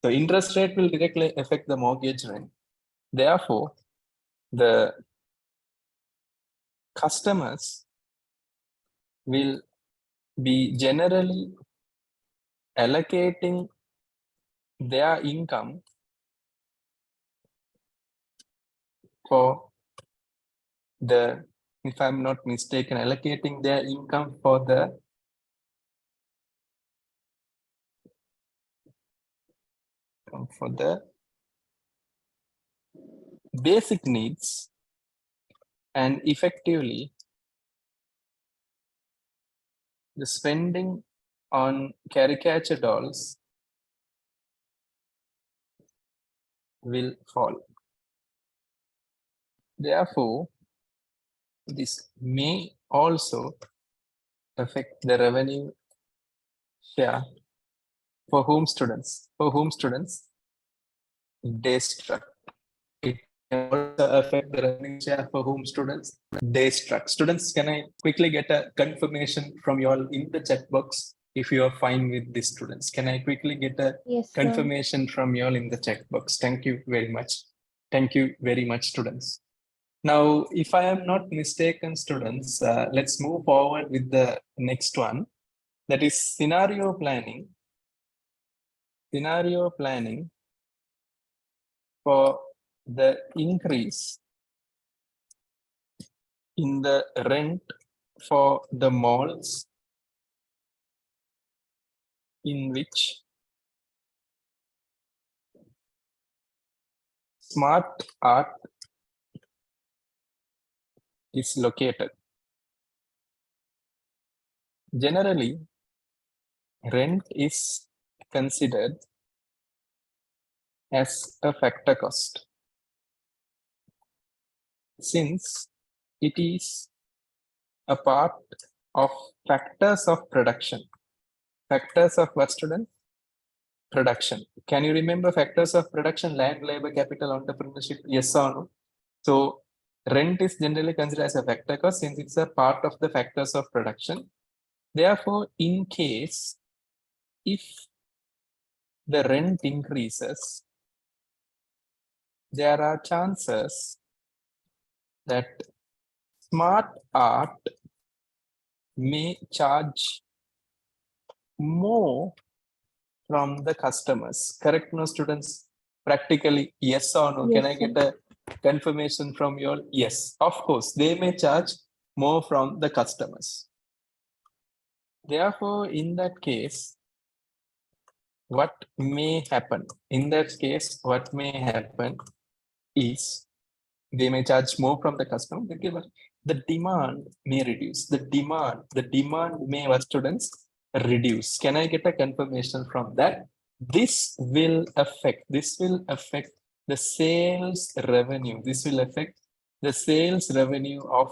S1: So interest rate will directly affect the mortgage rent. Therefore, the customers will be generally allocating their income for the, if I'm not mistaken, allocating their income for the basic needs, and effectively the spending on caricature dolls will fall. Therefore, this may also affect the revenue share for whom students? Daistruk. It can also affect the revenue share for whom students? Daistruk. Students, can I quickly get a confirmation from you all in the chat box if you are fine with this, students? Can I quickly get a
S2: Yes, sir.
S1: confirmation from you all in the chat box? Thank you very much. Thank you very much, students. Now, if I am not mistaken, students, let's move forward with the next one. That is scenario planning. Scenario planning for the increase in the rent for the malls in which smart art is located. Generally, rent is considered as a factor cost, since it is a part of factors of production. Factors of what, student? Production. Can you remember factors of production? Land, labor, capital, entrepreneurship, yes or no? So rent is generally considered as a factor cost since it's a part of the factors of production. Therefore, in case if the rent increases, there are chances that smart art may charge more from the customers. Correct, no, students? Practically, yes or no?
S2: Yes,
S1: Can I
S2: sir.
S1: get a confirmation from you all? Yes, of course, they may charge more from the customers. Therefore, in that case, what may happen? In that case, what may happen is they may charge more from the customer. The demand may reduce. The demand may, what, students, reduce. Can I get a confirmation from that? This will affect the sales revenue. This will affect the sales revenue of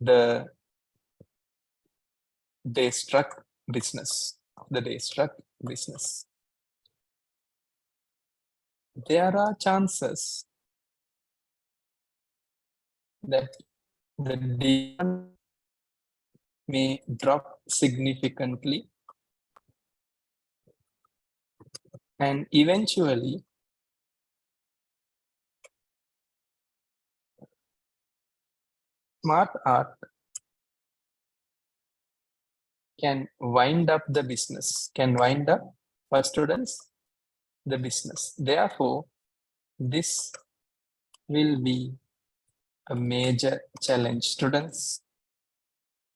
S1: the Daistruk business. There are chances that the demand may drop significantly, and eventually smart art can wind up the business, for students, the business. Therefore, this will be a major challenge, students,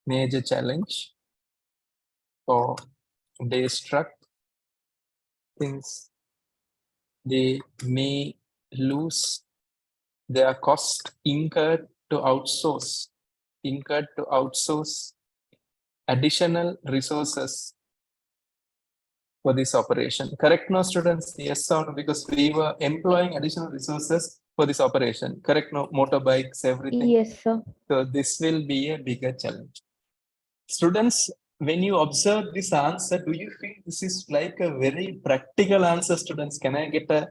S1: major challenge for Daistruk, since they may lose their cost incurred to outsource additional resources for this operation. Correct, no, students? Yes or no? Because we were employing additional resources for this operation. Correct, no? Motorbikes, everything.
S2: Yes, sir.
S1: So this will be a bigger challenge. Students, when you observe this answer, do you feel this is like a very practical answer, students? Can I get a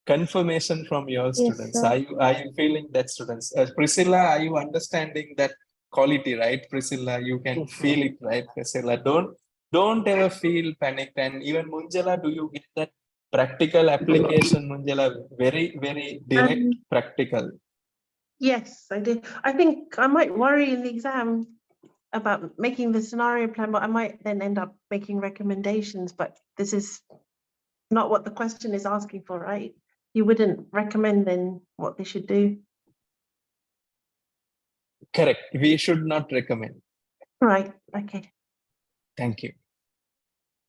S1: confirmation from your students?
S2: sir.
S1: Are you feeling that, students? Priscilla, are you understanding that quality, right? Priscilla, you can feel it, right? Priscilla, don't ever feel panicked. And even Munjala, do you get that practical application Munjala, very direct practical.
S3: Yes, I do. I think I might worry in the exam about making the scenario plan, but I might then end up making recommendations. But this is not what the question is asking for, right? You wouldn't recommend then what they should do.
S1: Correct. We should not recommend.
S3: Right. Okay.
S1: Thank you.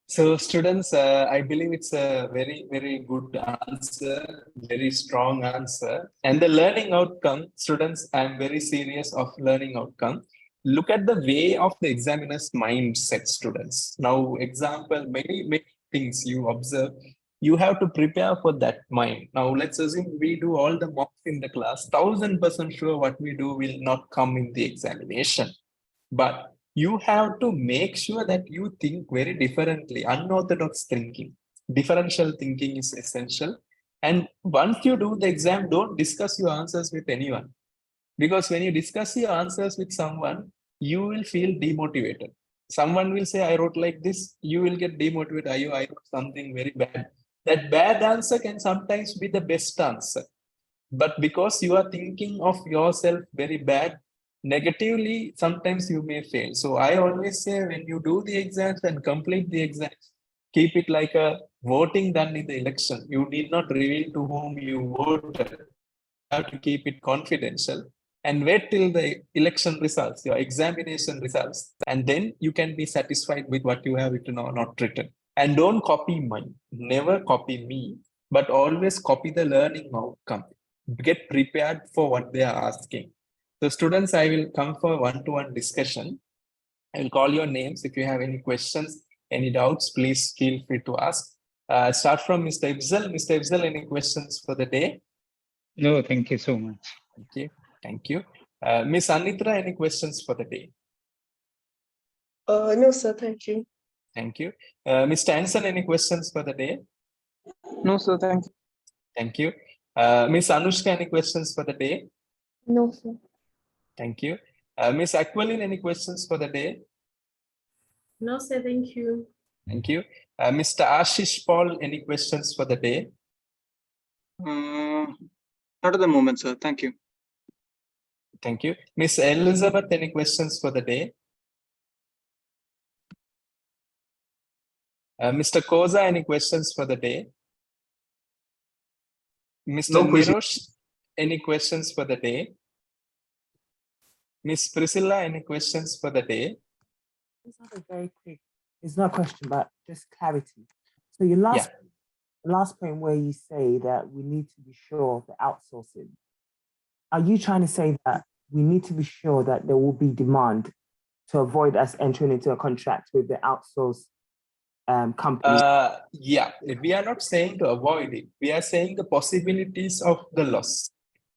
S1: So students, I believe it's a very good answer, very strong answer. And the learning outcome, students, I'm very serious of learning outcome. Look at the way of the examiner's mindset, students. Now, example, many things you observe, you have to prepare for that mind. Now, let's assume we do all the mocks in the class, 1000% sure what we do will not come in the examination. But you have to make sure that you think very differently, unorthodox thinking. Differential thinking is essential. And once you do the exam, don't discuss your answers with anyone. Because when you discuss your answers with someone, you will feel demotivated. Someone will say, I wrote like this, you will get demotivated. I wrote something very bad. That bad answer can sometimes be the best answer. But because you are thinking of yourself very bad, negatively, sometimes you may fail. So I always say when you do the exams and complete the exams, keep it like a voting done in the election. You need not reveal to whom you voted. You have to keep it confidential and wait till the election results, your examination results, and then you can be satisfied with what you have written or not written. And don't copy mine. Never copy me, but always copy the learning outcome. Get prepared for what they are asking. So students, I will come for one-to-one discussion. I will call your names. If you have any questions, any doubts, please feel free to ask. Start from Mr. Ibzal. Mr. Ibzal, any questions for the day?
S6: No, thank you so much.
S1: Thank you. Thank you. Miss Anitra, any questions for the day?
S7: No, sir, thank you.
S1: Thank you. Mr. Anson, any questions for the day?
S5: No, sir, thank you.
S1: Thank you. Miss Anushka, any questions for the day?
S2: No, sir.
S1: Thank you. Miss Aquilin, any questions for the day?
S7: No, sir, thank you.
S1: Thank you. Mr. Ashish Paul, any questions for the day?
S4: Not at the moment, sir. Thank you.
S1: Thank you. Miss Elizabeth, any questions for the day? Mr. Koza, any questions for the day? Mr.
S4: No question.
S1: Nirosh, any questions for the day? Miss Priscilla, any questions for the day?
S8: Just have a very quick, it's not a question, but just clarity. So your last point where you say that we need to be sure of the outsourcing, are you trying to say that we need to be sure that there will be demand to avoid us entering into a contract with the outsourced companies?
S1: Yeah, we are not saying to avoid it. We are saying the possibilities of the loss,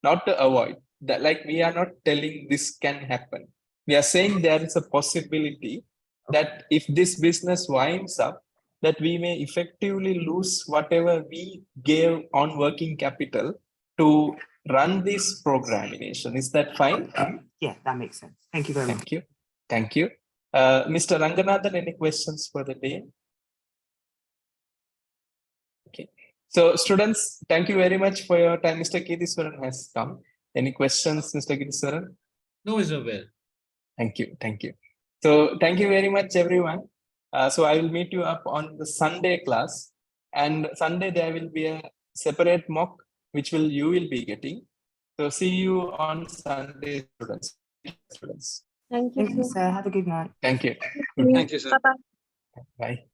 S1: not to avoid. That, like, we are not telling this can happen. We are saying there is a possibility that if this business winds up, that we may effectively lose whatever we gave on working capital to run this programmation. Is that fine?
S8: Yeah, that makes sense. Thank you very much.
S1: Thank you. Thank you. Mr. Ranganathan, any questions for the day? Okay. So students, thank you very much for your time. Mr. Keediswaran has come. Any questions, Mr. Keediswaran?
S9: No, is well.
S1: Thank you. Thank you. So thank you very much, everyone. So I will meet you up on the Sunday class, and Sunday there will be a separate mock, which you will be getting. So see you on Sunday, students.
S2: Thank you,
S8: Thank you,
S2: sir.
S8: sir. Have a good night.
S1: Thank you.
S4: Thank you, sir.
S3: Bye-bye.
S1: Bye.